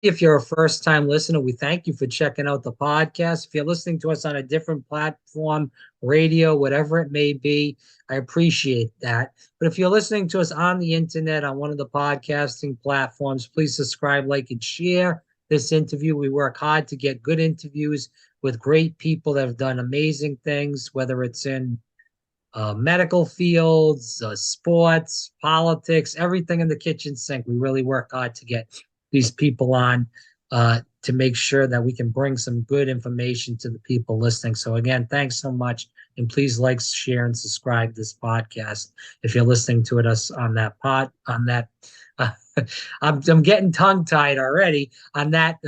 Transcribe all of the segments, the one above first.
If you're a first time listener, we thank you for checking out the podcast. If you're listening to us on a different platform, radio, whatever it may be, I appreciate that. But if you're listening to us on the internet, on one of the podcasting platforms, please subscribe, like, and share this interview. We work hard to get good interviews with great people that have done amazing things, whether it's in medical fields, sports, politics, everything in the kitchen sink. We really work hard to get these people on to make sure that we can bring some good information to the people listening. So again, thanks so much. And please like, share, and subscribe this podcast if you're listening to it us on that uh, I'm getting tongue tied already on that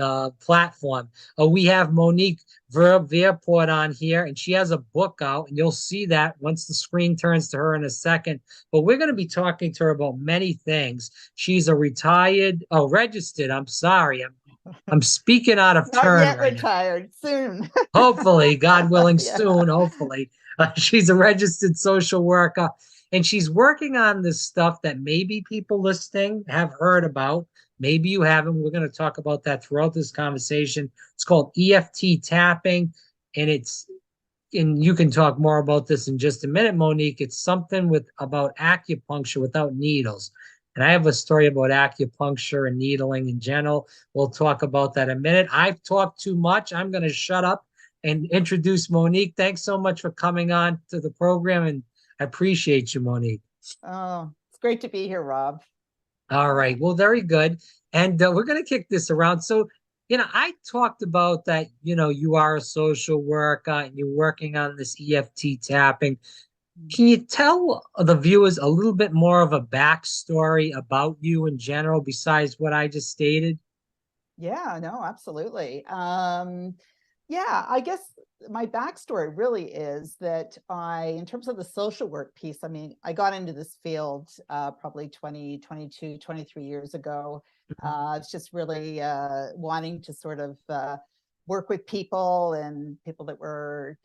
platform. We have Monique Verpoort on here, and she has a book out, and you'll see that once the screen turns to her in a second. But we're going to be talking to her about many things. She's a registered. I'm sorry, I'm speaking out of Not turn yet right now. retired, soon. Hopefully, God willing, Yeah. soon. Hopefully, she's a registered social worker, and she's working on this stuff that maybe people listening have heard about. Maybe you haven't. We're going to talk about that throughout this conversation. It's called EFT tapping, and you can talk more about this in just a minute, Monique. It's something with about acupuncture without needles. And I have a story about acupuncture and needling in general. We'll talk about that in a minute. I've talked too much. I'm going to shut up and introduce Monique. Thanks so much for coming on to the program, and I appreciate you, Monique. Oh, it's great to be here, Rob. All right. Well, very good. And we're going to kick this around. So, I talked about that, you are a social worker and you're working on this EFT tapping. Can you tell the viewers a little bit more of a backstory about you in general besides what I just stated? Yeah, no, absolutely. Yeah, I guess my backstory really is that in terms of the social work piece, I mean, I got into this field probably 20, 22, 23 years ago. It's just really wanting to sort of work with people and people that were,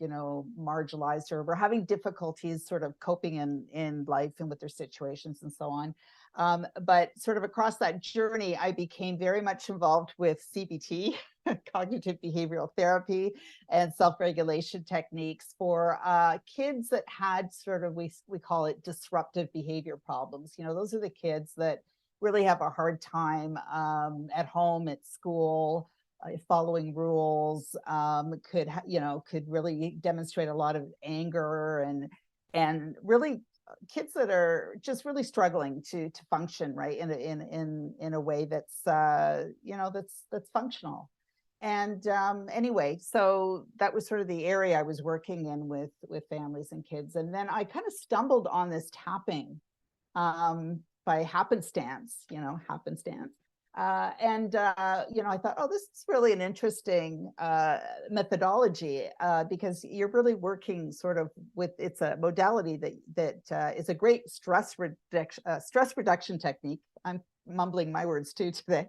marginalized or were having difficulties sort of coping in life and with their situations and so on. But sort of across that journey, I became very much involved with CBT, cognitive behavioral therapy, and self-regulation techniques for kids that had sort of, we call it disruptive behavior problems. Those are the kids that really have a hard time at home, at school, following rules, could really demonstrate a lot of anger and really kids that are just really struggling to function right in a way that's that's functional. And anyway, so that was sort of the area I was working in with families and kids. And then I kind of stumbled on this tapping by happenstance. I thought, oh, this is really an interesting methodology because you're really working sort of with, it's a modality that is a great stress reduction technique. I'm mumbling my words too today.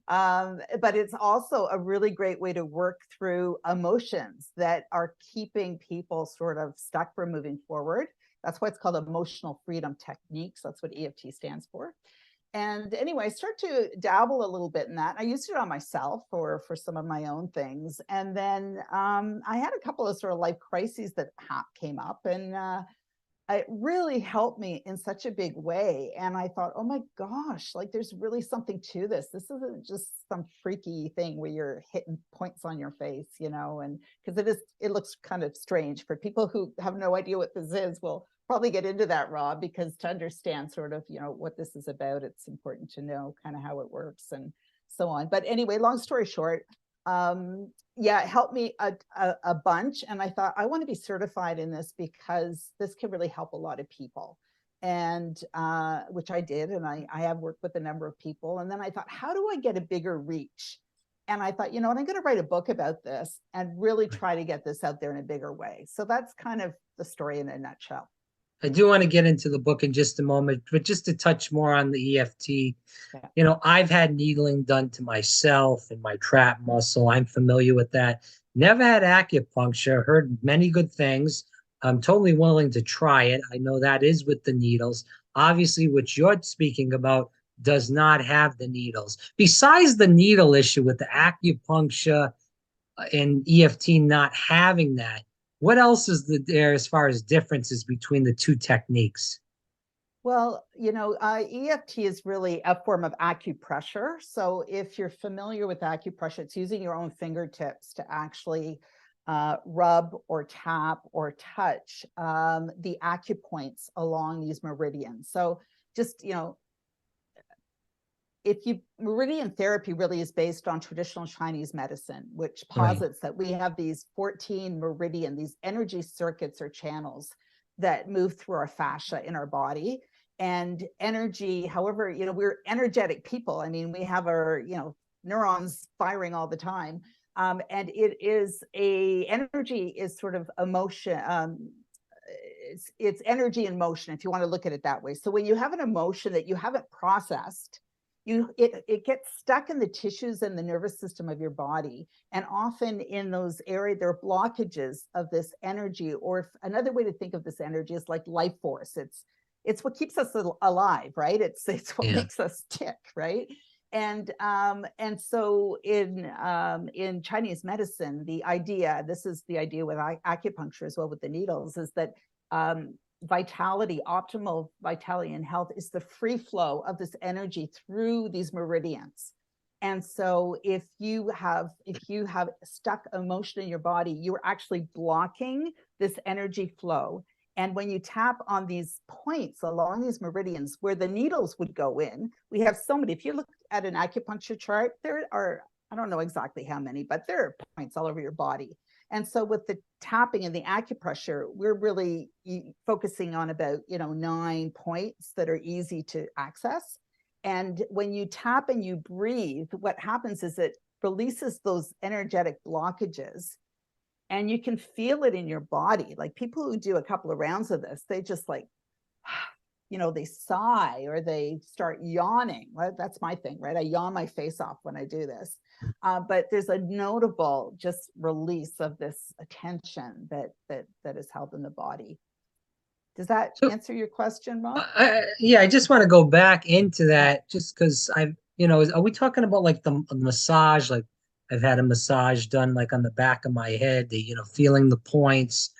But it's also a really great way to work through emotions that are keeping people sort of stuck from moving forward. That's why it's called emotional freedom techniques. That's what EFT stands for. And anyway, I started to dabble a little bit in that. I used it on myself for some of my own things. And then I had a couple of sort of life crises that came up, and it really helped me in such a big way. And I thought, oh my gosh, like there's really something to this. This isn't just some freaky thing where you're hitting points on your face, and because it looks kind of strange for people who have no idea what this is. We'll probably get into that, Rob, because to understand sort of, what this is about, it's important to know kind of how it works and so on. But anyway, long story short, yeah, it helped me a bunch. And I thought, I want to be certified in this because this can really help a lot of people. And which I did. And I have worked with a number of people. And then I thought, how do I get a bigger reach? And I thought, what, I'm going to write a book about this and really try to get this out there in a bigger way. So that's kind of the story in a nutshell. I do want to get into the book in just a moment, but just to touch more on the EFT, I've had needling done to myself and my trap muscle. I'm familiar with that. Never had acupuncture, heard many good things. I'm totally willing to try it. I know that is with the needles. Obviously, what you're speaking about, does not have the needles. Besides the needle issue with the acupuncture and EFT not having that, what else is there as far as differences between the two techniques? Well, EFT is really a form of acupressure. So if you're familiar with acupressure, it's using your own fingertips to actually rub or tap or touch the acupoints along these meridians. So just, meridian therapy really is based on traditional Chinese medicine, which posits that we have these 14 meridian, these energy circuits or channels that move through our fascia in our body. And energy, however, we're energetic people. I mean, we have our, neurons firing all the time. And energy is sort of emotion. It's energy in motion, if you want to look at it that way. So when you have an emotion that you haven't processed, it gets stuck in the tissues and the nervous system of your body. And often in those areas, there are blockages of this energy, or another way to think of this energy is like life force. It's what keeps us alive, right? It's what makes us tick, right? And so in Chinese medicine, this is the idea with acupuncture as well with the needles, is that optimal vitality and health is the free flow of this energy through these meridians. And so if you have stuck emotion in your body, you're actually blocking this energy flow. And when you tap on these points along these meridians where the needles would go in, we have so many. If you look at an acupuncture chart, there are, I don't know exactly how many, but there are points all over your body. And so with the tapping and the acupressure, we're really focusing on about, 9 points that are easy to access. And when you tap and you breathe, what happens is it releases those energetic blockages. And you can feel it in your body. Like people who do a couple of rounds of this, they just like, they sigh or they start yawning. That's my thing, right? I yawn my face off when I do this. But there's a notable just release of this attention that is held in the body. Does that answer your question, Rob? Yeah, I just want to go back into that just because are we talking about like the massage? Like I've had a massage done like on the back of my head, feeling the points,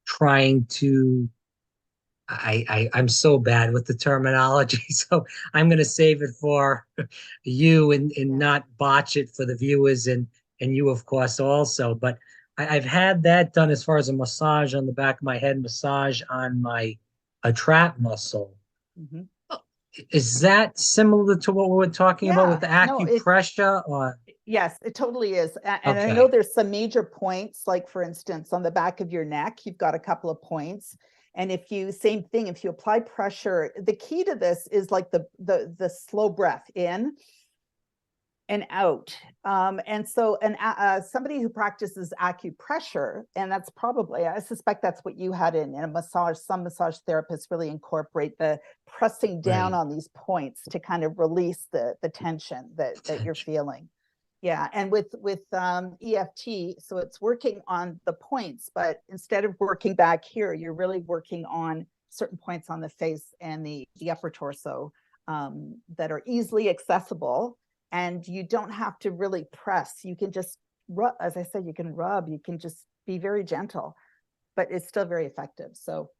trying to, I'm so bad with the terminology, so I'm going to save it for you and not botch it for the viewers and you, of course, also. But I've had that done as far as a massage on the back of my head, massage on a trap muscle. Mm-hmm. Is that similar to what we were talking about with the acupressure? Yes, it totally is. And I know there's some major points, like for instance, on the back of your neck, you've got a couple of points. And same thing, if you apply pressure, the key to this is like the slow breath in and out. And so somebody who practices acupressure, and that's probably, I suspect that's what you had in a massage. Some massage therapists really incorporate the pressing down on these points to kind of release the tension that you're feeling. Yeah, and with EFT, so it's working on the points, but instead of working back here, you're really working on certain points on the face and the upper torso that are easily accessible. And you don't have to really press. You can just rub, as I said, you can rub, you can just be very gentle, but it's still very effective. So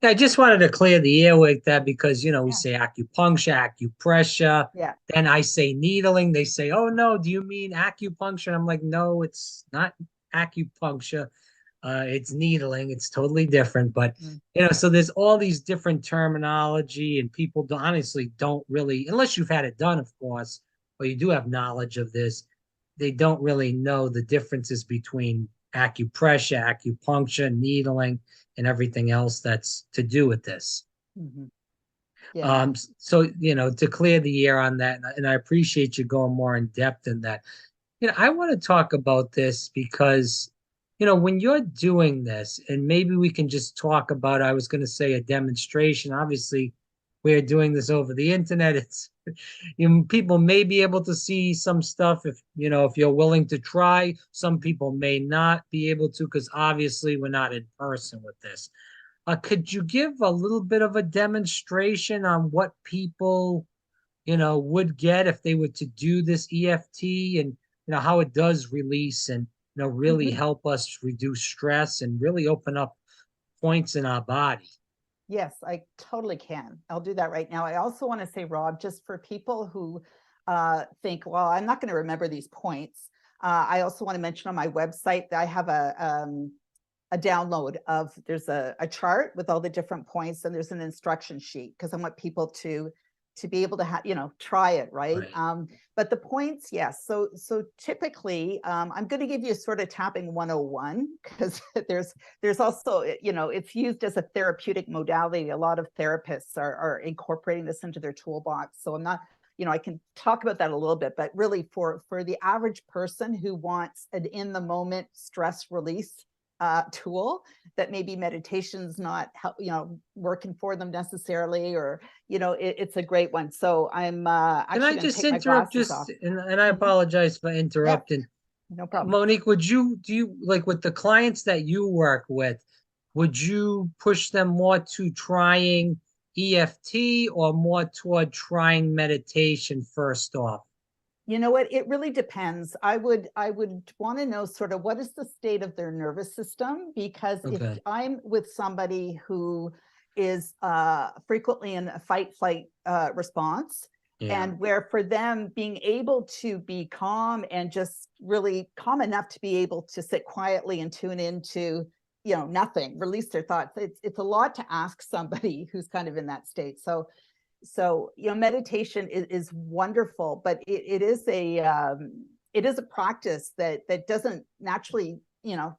yeah, I just wanted to clear the air with that because, we say acupuncture, acupressure. Yeah. Then I say needling. They say, oh, no, do you mean acupuncture? And I'm like, no, it's not acupuncture. It's needling. It's totally different. But, so there's all these different terminology and people honestly don't really, unless you've had it done, of course, or you do have knowledge of this, they don't really know the differences between acupressure, acupuncture, needling, and everything else that's to do with this. Mm-hmm. Yeah. So, to clear the air on that, and I appreciate you going more in depth in that. I want to talk about this because, when you're doing this, and maybe we can just talk about, I was going to say a demonstration. Obviously, we're doing this over the internet. It's people may be able to see some stuff if you're willing to try. Some people may not be able to because obviously we're not in person with this. Could you give a little bit of a demonstration on what people would get if they were to do this EFT, and how it does release and really Mhm. help us reduce stress and really open up points in our body. Yes, I totally can. I'll do that right now. I also want to say, Rob, just for people who think, well, I'm not going to remember these points. I also want to mention on my website that I have a download of, there's a chart with all the different points, and there's an instruction sheet because I want people to be able to have, try it, right? Right. But the points, yes. So typically, I'm going to give you sort of tapping 101 because there's also, it's used as a therapeutic modality. A lot of therapists are incorporating this into their toolbox. So I'm not, I can talk about that a little bit, but really for the average person who wants an in the moment stress release tool, that maybe meditation's not working for them necessarily, or it's a great one. So I'm Can actually I going to just take my interrupt glasses just, off. and I Mhm. apologize for Yeah, interrupting. no problem. Monique, do you like with the clients that you work with, would you push them more to trying EFT or more toward trying meditation first off? You know what? It really depends. I would want to know sort of what is the state of their nervous system, because if Okay. I'm with somebody who is frequently in a fight flight response, Yeah. and where for them being able to be calm and just really calm enough to be able to sit quietly and tune into nothing, release their thoughts, it's a lot to ask somebody who's kind of in that state. So meditation is wonderful, but it is a practice that doesn't naturally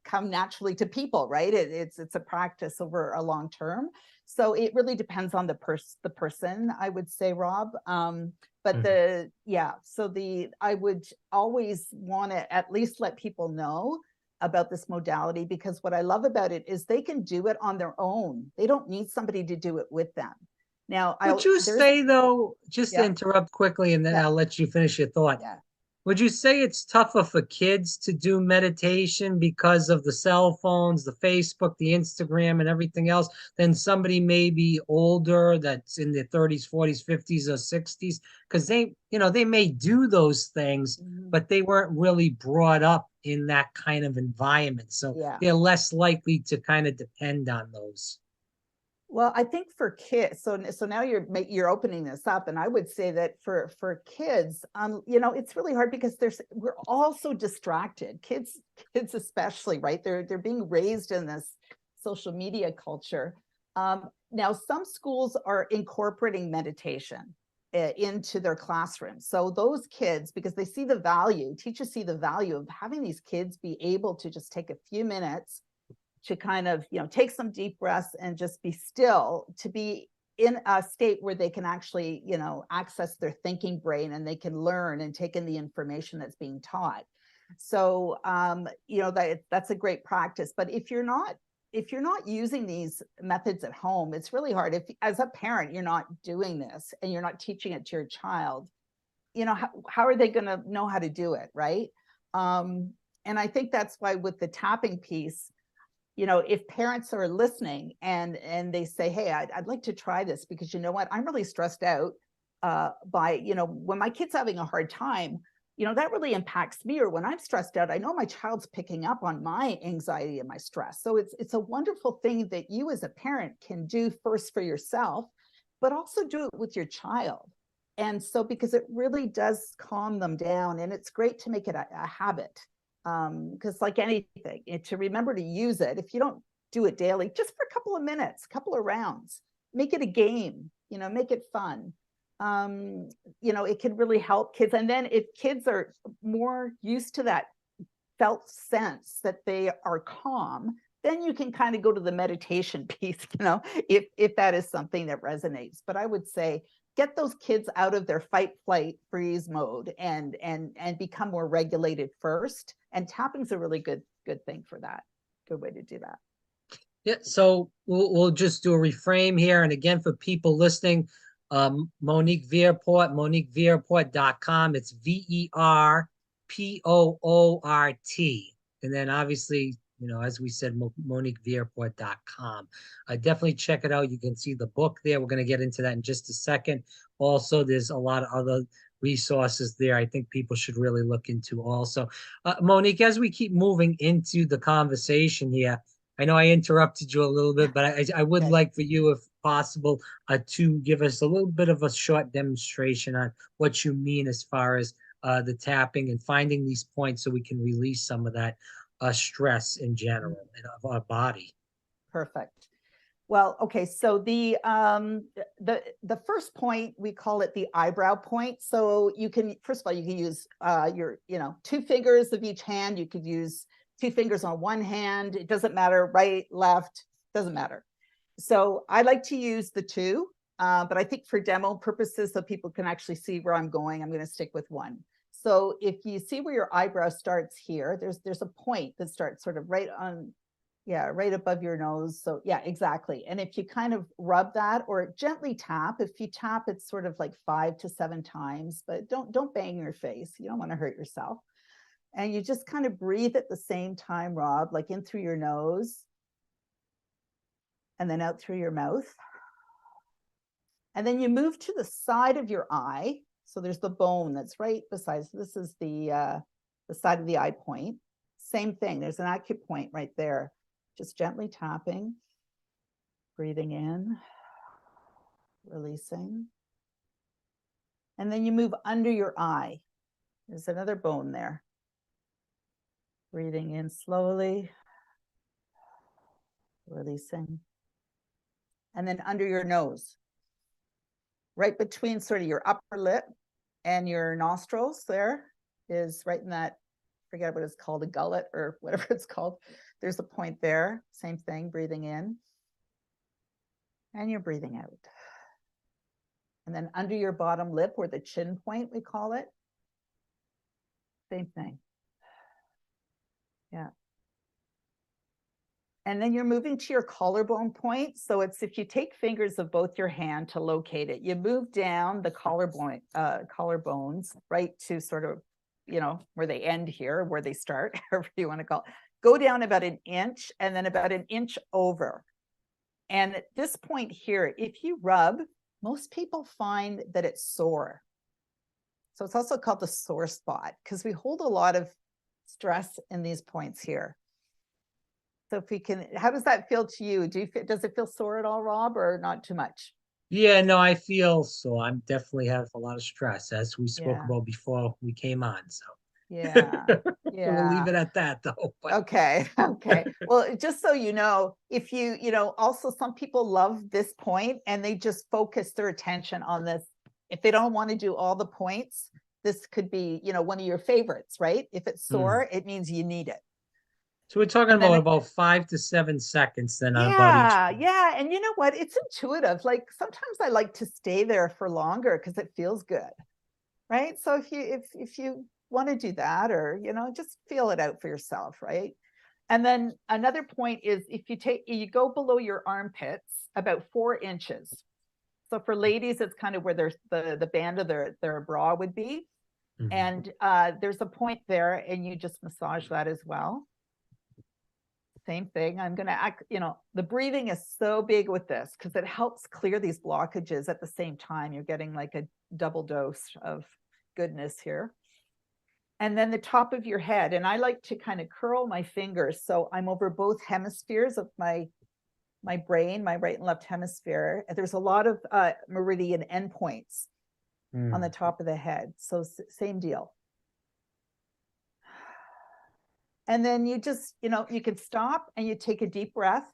come naturally to people, right? It's a practice over a long term, so it really depends on the person, I would say, Rob. But Mhm. I would always want to at least let people know about this modality, because what I love about it is they can do it on their own. They don't need somebody to do it with them. Now, Would you there's say though, just to yeah, interrupt quickly and then yeah, I'll let you finish your thought. yeah. Would you say it's tougher for kids to do meditation because of the cell phones, the Facebook, the Instagram, and everything else than somebody maybe older that's in their 30s, 40s, 50s, or 60s? Because they may do those things, Mhm. but they weren't really brought up in that kind of environment. So Yeah. they're less likely to kind of depend on those. Well, I think for kids, so now you're opening this up, and I would say that for kids, it's really hard because we're all so distracted. Kids especially, right? They're being raised in this social media culture. Now, some schools are incorporating meditation into their classrooms. So those kids, because they see the value, teachers see the value of having these kids be able to just take a few minutes to kind of take some deep breaths and just be still, to be in a state where they can actually access their thinking brain, and they can learn and take in the information that's being taught. So that's a great practice. But if you're not using these methods at home, it's really hard. If as a parent you're not doing this and you're not teaching it to your child, how are they going to know how to do it, right? And I think that's why with the tapping piece, if parents are listening and they say, hey, I'd like to try this, because you know what, I'm really stressed out by when my kid's having a hard time, that really impacts me. Or when I'm stressed out, I know my child's picking up on my anxiety and my stress. So it's a wonderful thing that you as a parent can do first for yourself, but also do it with your child. And so, because it really does calm them down, and it's great to make it a habit, because like anything, to remember to use it. If you don't do it daily, just for a couple of minutes, a couple of rounds, make it a game, make it fun. It can really help kids. And then if kids are more used to that felt sense that they are calm, then you can kind of go to the meditation piece, if that is something that resonates. But I would say get those kids out of their fight, flight, freeze mode, and become more regulated first. And tapping's a really good thing for that. Good way to do that. Yeah, so we'll just do a reframe here. And again, for people listening, Monique Verpoort, MoniqueVerpoort.com. It's Verpoort. And then obviously as we said, MoniqueVerpoort.com. Definitely check it out. You can see the book there. We're going to get into that in just a second. Also, there's a lot of other resources there I think people should really look into also. Monique, as we keep moving into the conversation here, I know I interrupted you a little bit, but I would Okay. like for you, if possible, to give us a little bit of a short demonstration on what you mean as far as the tapping and finding these points so we can release some of that stress in general and of our body. Perfect. Well, okay, so the first point, we call it the eyebrow point. So you can, first of all, you can use your, 2 fingers of each hand. You could use 2 fingers on one hand. It doesn't matter, right, left, doesn't matter. So I like to use the 2, but I think for demo purposes, so people can actually see where I'm going, I'm going to stick with 1. So if you see where your eyebrow starts here, there's a point that starts sort of right above your nose. So yeah, exactly. And if you kind of rub that or gently tap, if you tap, it's sort of like 5 to 7 times, but don't bang your face. You don't want to hurt yourself. And you just kind of breathe at the same time, Rob, like in through your nose and then out through your mouth. And then you move to the side of your eye. So there's the bone that's right beside. So this is the side of the eye point. Same thing. There's an acupoint right there. Just gently tapping, breathing in, releasing. And then you move under your eye. There's another bone there. Breathing in slowly, releasing. And then under your nose, right between sort of your upper lip and your nostrils, there is right in that, forget what it's called, a gullet or whatever it's called. There's a point there, same thing, breathing in. And you're breathing out. And then under your bottom lip, or the chin point, we call it. Same thing. Yeah. And then you're moving to your collarbone point. So it's, if you take fingers of both your hand to locate it, you move down the collarbones right to sort of, where they end here, where they start, however you want to call it. Go down about 1 inch and then about 1 inch over. And at this point here, if you rub, most people find that it's sore. So it's also called the sore spot because we hold a lot of stress in these points here. So if we can, how does that feel to you? Does it feel sore at all, Rob, or not too much? Yeah, no, I feel so. I'm definitely have a lot of stress, as we spoke Yeah. about before we came on. So Yeah. we'll leave Yeah. it at that, though. But Okay. Okay. Well, just so you know, if you, also some people love this point and they just focus their attention on this. If they don't want to do all the points, this could be, one of your favorites, right? If it's sore, it means you need it. so we're talking And then about 5 to 7 seconds then on about each. yeah. And you know what? It's intuitive. Like sometimes I like to stay there for longer because it feels good. Right. So if you want to do that, or, just feel it out for yourself. Right. And then another point is if you go below your armpits about 4 inches. So for ladies, it's kind of where there's the band of their bra would be. And there's a point there and you just massage that as well. Same thing. I'm going to act, the breathing is so big with this because it helps clear these blockages at the same time. You're getting like a double dose of goodness here. And then the top of your head. And I like to kind of curl my fingers. So I'm over both hemispheres of my brain, my right and left hemisphere. There's a lot of meridian endpoints on the top of the head. So same deal. And then you just, you can stop and you take a deep breath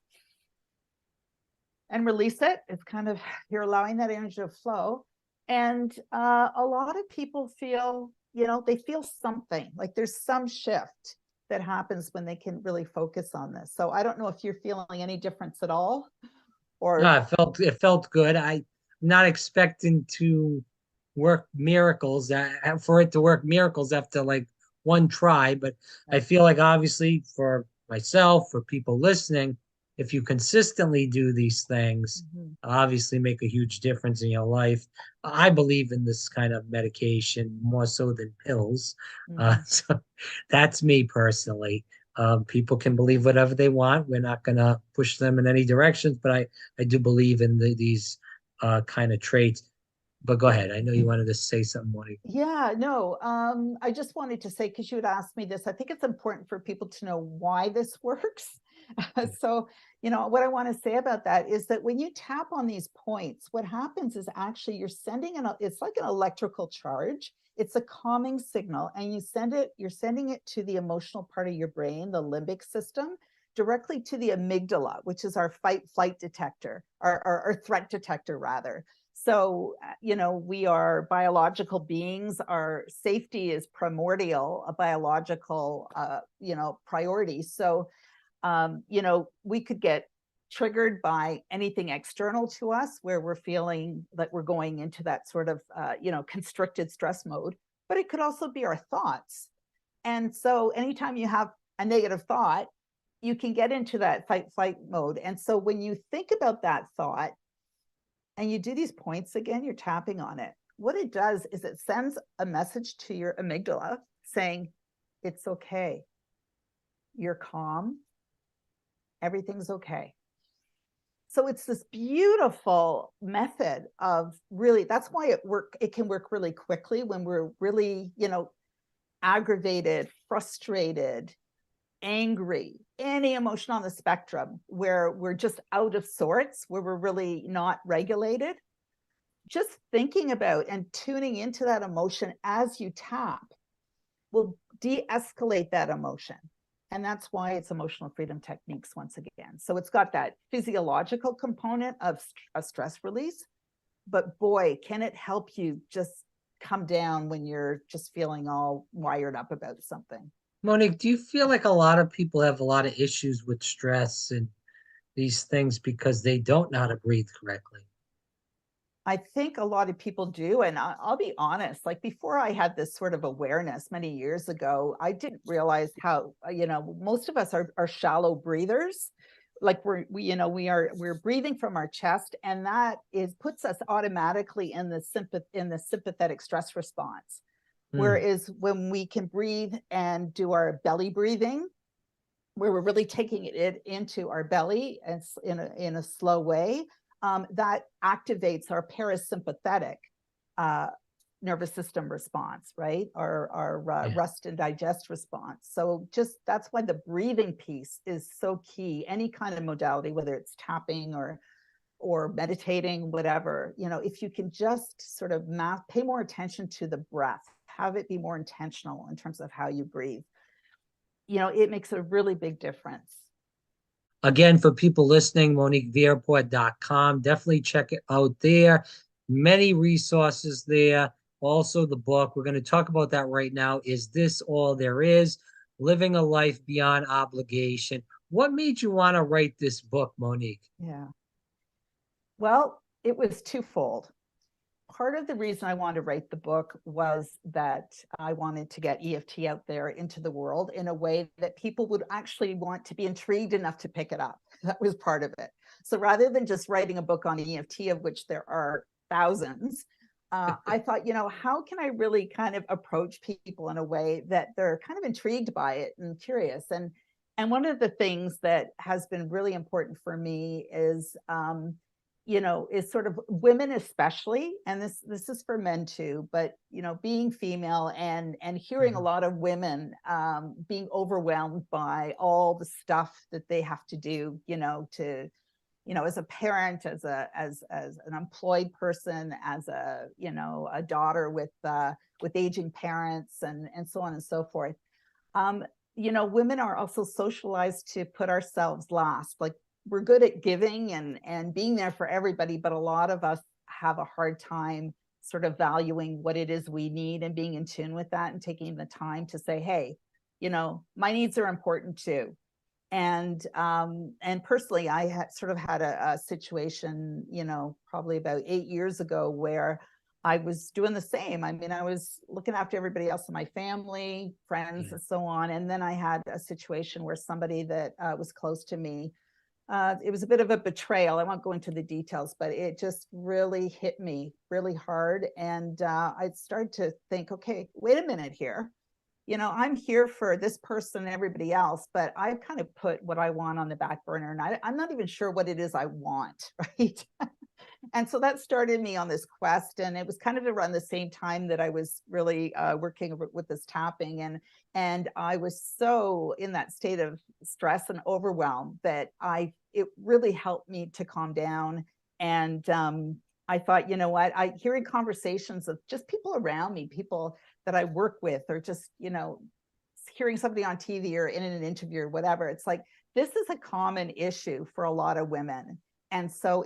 and release it. It's kind of, you're allowing that energy to flow. And a lot of people feel, they feel something, like there's some shift that happens when they can really focus on this. So I don't know if you're feeling any difference at all, or. No, it felt good. I'm not expecting to work miracles, for it to work miracles after like one try, but I feel like obviously for myself, for people listening, if you consistently do these things, obviously make a huge difference in your life. I believe in this kind of medication more so than pills. So that's me personally. People can believe whatever they want. We're not going to push them in any directions, but I do believe in these kind of traits. But go ahead. I know you wanted to say something, Monique. Yeah, no, I just wanted to say, because you had asked me this, I think it's important for people to know why this works. So, what I want to say about that is that when you tap on these points, what happens is actually you're sending it's like an electrical charge. It's a calming signal, and you're sending it to the emotional part of your brain, the limbic system, directly to the amygdala, which is our fight flight detector, our threat detector rather. So, we are biological beings. Our safety is primordial, a biological, priority. So, we could get triggered by anything external to us where we're feeling that we're going into that sort of, constricted stress mode, but it could also be our thoughts. And so anytime you have a negative thought, you can get into that fight flight mode. And so when you think about that thought, and you do these points again, you're tapping on it. What it does is it sends a message to your amygdala saying, it's okay. You're calm. Everything's okay. So it's this beautiful method of really, that's why it can work really quickly when we're really, aggravated, frustrated, angry, any emotion on the spectrum where we're just out of sorts, where we're really not regulated. Just thinking about and tuning into that emotion as you tap will de-escalate that emotion. And that's why it's emotional freedom techniques once again. So it's got that physiological component of a stress release, but boy, can it help you just come down when you're just feeling all wired up about something. Monique, do you feel like a lot of people have a lot of issues with stress and these things because they don't know how to breathe correctly? I think a lot of people do. And I'll be honest, like before I had this sort of awareness many years ago, I didn't realize how, most of us are shallow breathers. Like we're breathing from our chest, and that puts us automatically in the sympathetic stress response. Whereas when we can breathe and do our belly breathing, where we're really taking it into our belly and in a slow way, that activates our parasympathetic nervous system response, right? Our rest and digest response. So that's why the breathing piece is so key. Any kind of modality, whether it's tapping or meditating, whatever, if you can just sort of pay more attention to the breath, have it be more intentional in terms of how you breathe, it makes a really big difference. Again, for people listening, MoniqueVerpoort.com. Definitely check it out there. Many resources there. Also, the book. We're going to talk about that right now. Is This All There Is? Living a Life Beyond Obligation. What made you want to write this book, Monique? Yeah. Well, it was twofold. Part of the reason I wanted to write the book was that I wanted to get EFT out there into the world in a way that people would actually want to be intrigued enough to pick it up. That was part of it. So rather than just writing a book on EFT, of which there are thousands, I thought, how can I really kind of approach people in a way that they're kind of intrigued by it and curious? And one of the things that has been really important for me is is sort of women especially, and this is for men too, but being female and hearing a lot of women being overwhelmed by all the stuff that they have to do, as a parent, as an employed person, as a daughter with aging parents, and so on and so forth. Women are also socialized to put ourselves last. Like, we're good at giving and being there for everybody, but a lot of us have a hard time sort of valuing what it is we need and being in tune with that and taking the time to say, hey, my needs are important too. And personally, I had sort of had a situation, probably about 8 years ago, where I was doing the same. I mean, I was looking after everybody else in my family, friends, and so on. And then I had a situation where somebody that was close to me, it was a bit of a betrayal. I won't go into the details, but it just really hit me really hard. And I started to think, okay, wait a minute here. I'm here for this person and everybody else, but I've kind of put what I want on the back burner, and I'm not even sure what it is I want, right? And so that started me on this quest, and it was kind of around the same time that I was really working with this tapping, and I was so in that state of stress and overwhelm that it really helped me to calm down. And I thought, you know what, hearing conversations of just people around me, people that I work with, or just, hearing somebody on TV or in an interview or whatever, it's like, this is a common issue for a lot of women. And so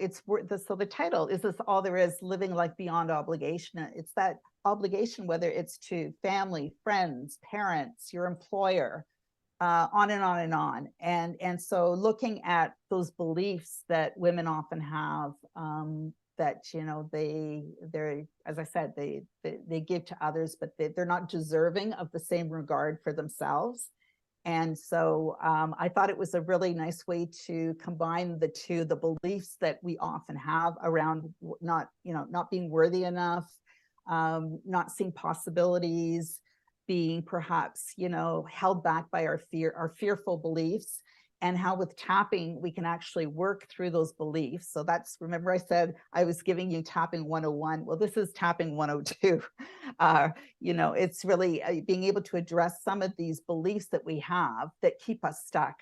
so the title is This All There Is, Living Life Beyond Obligation. It's that obligation, whether it's to family, friends, parents, your employer, on and on and on. And so looking at those beliefs that women often have, that, they're, as I said, they give to others, but they're not deserving of the same regard for themselves. And so I thought it was a really nice way to combine the two, the beliefs that we often have around not being worthy enough, not seeing possibilities, being perhaps, held back by our fearful beliefs, and how with tapping, we can actually work through those beliefs. So remember I said I was giving you tapping 101. Well, this is tapping 102. It's really being able to address some of these beliefs that we have that keep us stuck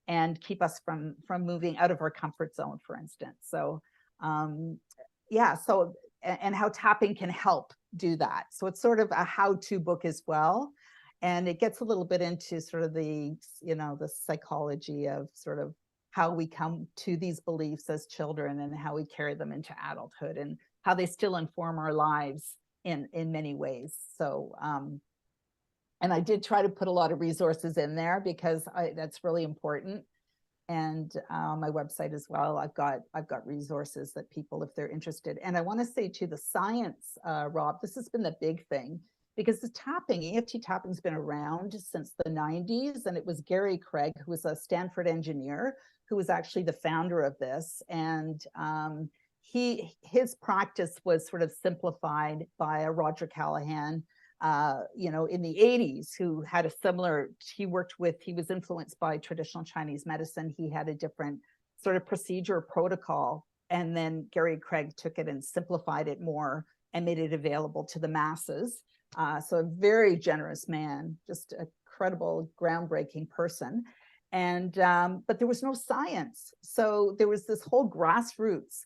and keep us from moving out of our comfort zone, for instance. So, and how tapping can help do that. So it's sort of a how-to book as well. And it gets a little bit into sort of the psychology of sort of how we come to these beliefs as children and how we carry them into adulthood and how they still inform our lives in many ways. So, and I did try to put a lot of resources in there because that's really important. And my website as well, I've got resources that people, if they're interested. And I want to say to the science, Rob, this has been the big thing, because the EFT tapping has been around since the 90s. And it was Gary Craig, who was a Stanford engineer, who was actually the founder of this. And his practice was sort of simplified by a Roger Callahan, in the 80s, who had a similar, he was influenced by traditional Chinese medicine. He had a different sort of procedure protocol. And then Gary Craig took it and simplified it more and made it available to the masses. So a very generous man, just a credible, groundbreaking person. And, but there was no science. So there was this whole grassroots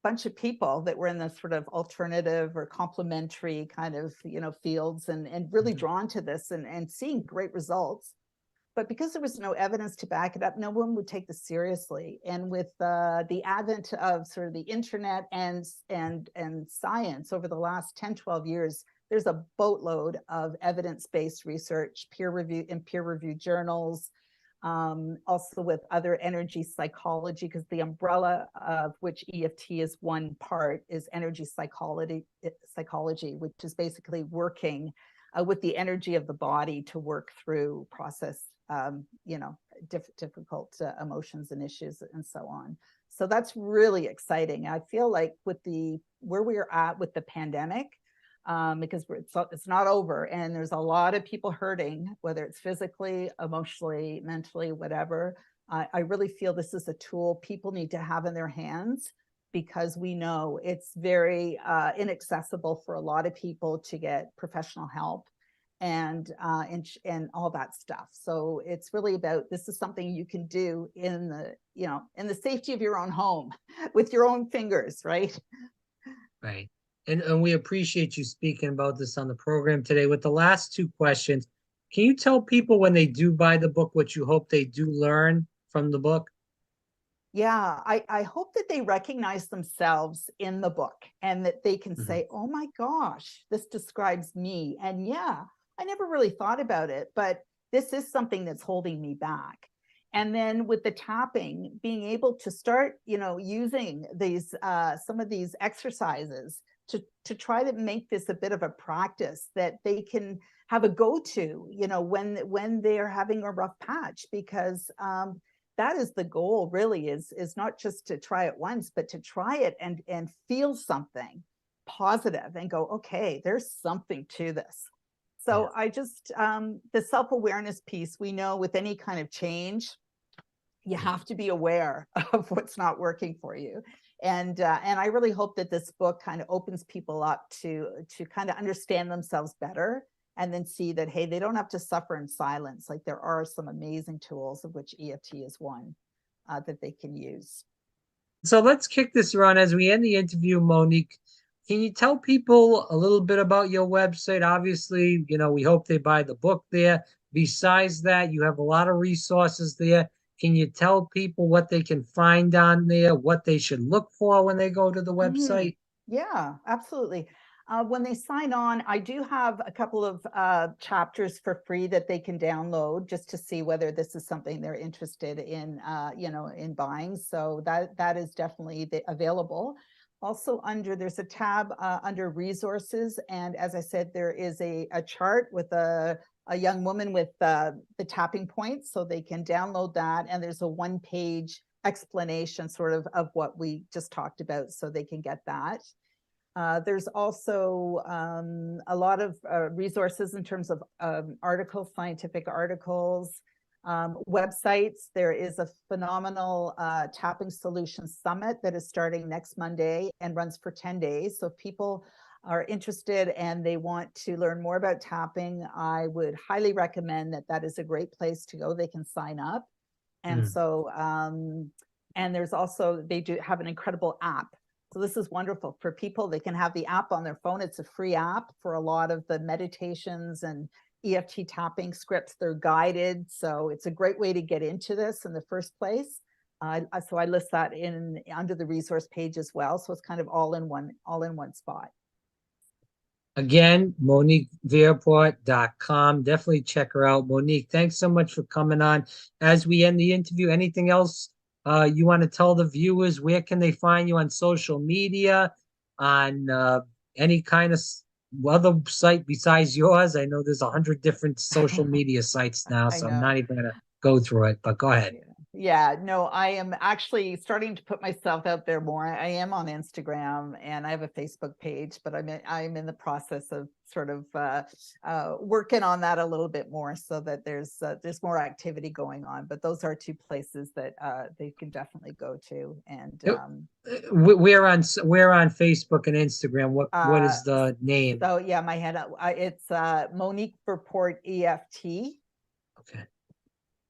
bunch of people that were in the sort of alternative or complementary kind of, fields and really drawn to this and seeing great results. But because there was no evidence to back it up, no one would take this seriously. And with the advent of sort of the internet and science over the last 10, 12 years, there's a boatload of evidence-based research, peer-reviewed journals, also with other energy psychology, because the umbrella of which EFT is one part is energy psychology, which is basically working with the energy of the body to work through, process, difficult emotions and issues and so on. So that's really exciting. I feel like with where we are at with the pandemic, because it's not over, and there's a lot of people hurting, whether it's physically, emotionally, mentally, whatever. I really feel this is a tool people need to have in their hands, because we know it's very inaccessible for a lot of people to get professional help and all that stuff. So it's really about, this is something you can do in the safety of your own home with your own fingers, right? Right. And we appreciate you speaking about this on the program today. With the last two questions, can you tell people when they do buy the book what you hope they do learn from the book? Yeah, I hope that they recognize themselves in the book and that they can say, oh my gosh, this describes me. And yeah, I never really thought about it, but this is something that's holding me back. And then with the tapping, being able to start, using these some of these exercises to try to make this a bit of a practice that they can have a go-to, when they're having a rough patch, because that is the goal, really, is not just to try it once, but to try it and feel something positive and go, okay, there's something to this. So I just, the self-awareness piece, we know with any kind of change, you have to be aware of what's not working for you. And I really hope that this book kind of opens people up to kind of understand themselves better, and then see that, hey, they don't have to suffer in silence. Like, there are some amazing tools, of which EFT is one, that they can use. So let's kick this around as we end the interview, Monique. Can you tell people a little bit about your website? Obviously, we hope they buy the book there. Besides that, you have a lot of resources there. Can you tell people what they can find on there, what they should look for when they go to the website? Yeah, absolutely. When they sign on, I do have a couple of chapters for free that they can download, just to see whether this is something they're interested in, in buying. So that is definitely available. Also, there's a tab under resources, and as I said, there is a chart with a young woman with the tapping points, so they can download that. And there's a one-page explanation sort of what we just talked about, so they can get that. There's also a lot of resources in terms of articles, scientific articles, websites. There is a phenomenal tapping solution summit that is starting next Monday and runs for 10 days. So if people are interested and they want to learn more about tapping, I would highly recommend that is a great place to go. They can sign up. And so, and there's also, they do have an incredible app. So this is wonderful for people. They can have the app on their phone. It's a free app for a lot of the meditations and EFT tapping scripts. They're guided. So it's a great way to get into this in the first place. So I list that under the resource page as well. So it's kind of all in one spot. Again, MoniqueVerpoort.com. Definitely check her out. Monique, thanks so much for coming on. As we end the interview, anything else you want to tell the viewers? Where can they find you on social media, on any kind of other site besides yours? I know there's 100 different social media sites now, so I'm not even going to go through it, but go ahead. Yeah, no, I am actually starting to put myself out there more. I am on Instagram and I have a Facebook page, but I'm in the process of sort of working on that a little bit more, so that there's more activity going on. But those are two places that they can definitely go to. And we're on Facebook and Instagram. What is the name? So yeah, my head. It's Monique Verpoort EFT. Okay.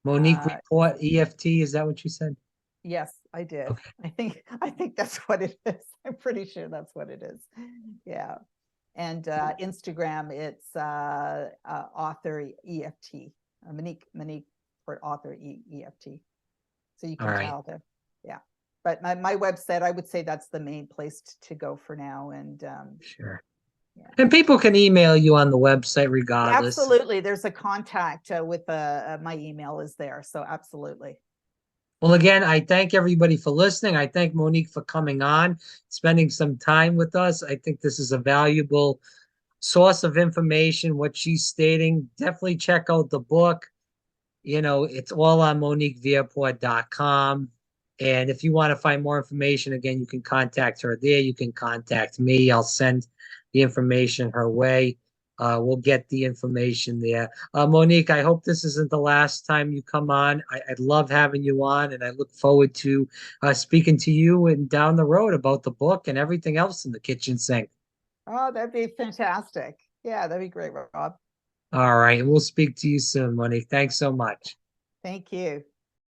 Monique Verpoort EFT, is that what you said? Yes, I did. Okay. I think that's what it is. I'm pretty sure that's what it is. Yeah. And Instagram, it's author EFT. Monique for author EFT. So you can tell there. Yeah. But my website, I would say that's the main place to go for now. And sure. Yeah. And people can email you on the website regardless. Absolutely. There's a contact with my email is there. So absolutely. Well, again, I thank everybody for listening. I thank Monique for coming on, spending some time with us. I think this is a valuable source of information, what she's stating. Definitely check out the book. It's all on MoniqueVerpoort.com. And if you want to find more information, again, you can contact her there. You can contact me. I'll send the information her way. We'll get the information there. Monique, I hope this isn't the last time you come on. I'd love having you on, and I look forward to speaking to you and down the road about the book and everything else in the kitchen sink. Oh, that'd be fantastic. Yeah, that'd be great, Rob. All right. And we'll speak to you soon, Monique. Thanks so much. Thank you.